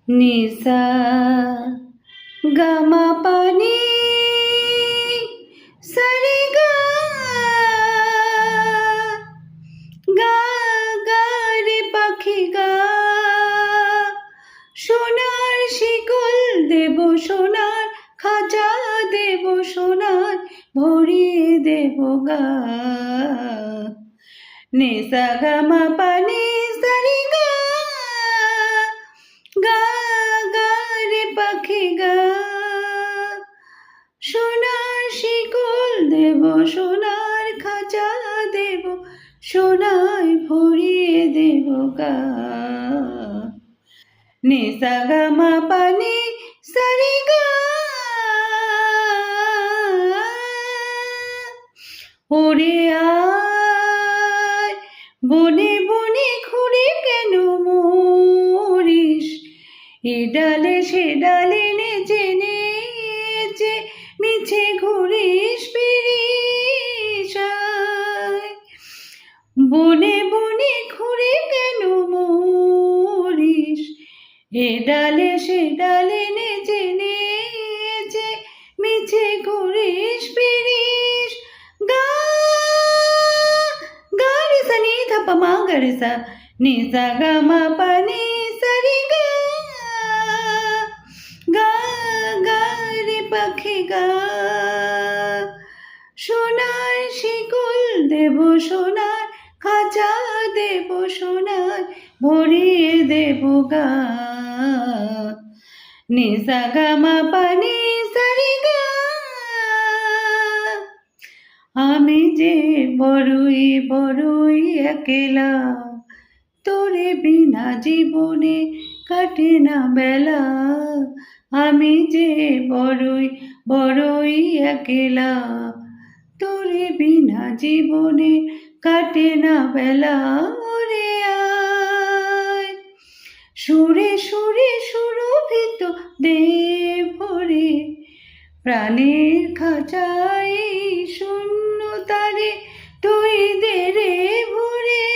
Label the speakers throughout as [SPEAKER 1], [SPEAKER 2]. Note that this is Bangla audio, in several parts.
[SPEAKER 1] নিসা গামা পানি সারে গা গা গা রে পাখি গা সোনার শিকল দেব সোনার খাঁচা দেব সোনার ভরিয়ে দেব গা নিসা গামা পানি সারে গা গা গা রে পাখি গা সোনার শিকল দেব সোনার খাঁচা দেব সোনায় ভরিয়ে দেব গা নিসা গামা পানি সারে গা ওরে আয় বনে বনে ঘুরে কেন মরিস এ ডালে সে ডালে নেচে নেচে মিছে ঘুরিস ফিরিস আয় বনে বনে ঘুরে কেন মরিস এ ডালে সে ডালে নেচে নেচে মিছে ঘুরিস ফিরিস গা গা রে সা নি ধা পা মা গা রে সা নি সা গা মা পা নি সা রে গা গা গা রে পাখি গা সোনার শিকল দেব সোনার খাঁচা দেব সোনার ভরিয়ে দেব গা নিসা গামা পানি সারে গা আমি যে বড়ই বড়ই একলা তোরে বিনা জীবনে কাটে না বেলা আমি যে বড়ই বড়ই একলা তোরে বিনা জীবনে কাটে না বেলা ওরে আয় সুরে সুরে সুরভিত দেবরে প্রাণের খাঁচাই শূন্য তারে তুই দে রে ভরে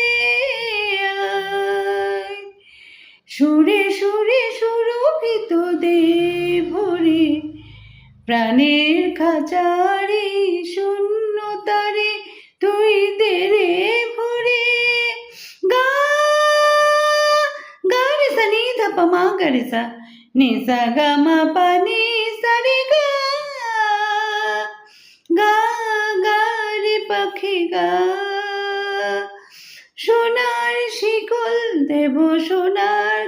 [SPEAKER 1] আয় সুরে সুরে সুরভিত দেবরে প্রাণের খাঁচারি শূন্য তারে তুই দে রে ভরে গা গা রে সা নি ধা পা মা গা রে সা নি সা গা মা পা নি সা রে গা গা গা রে পাখি গা সোনার শিকল দেব সোনার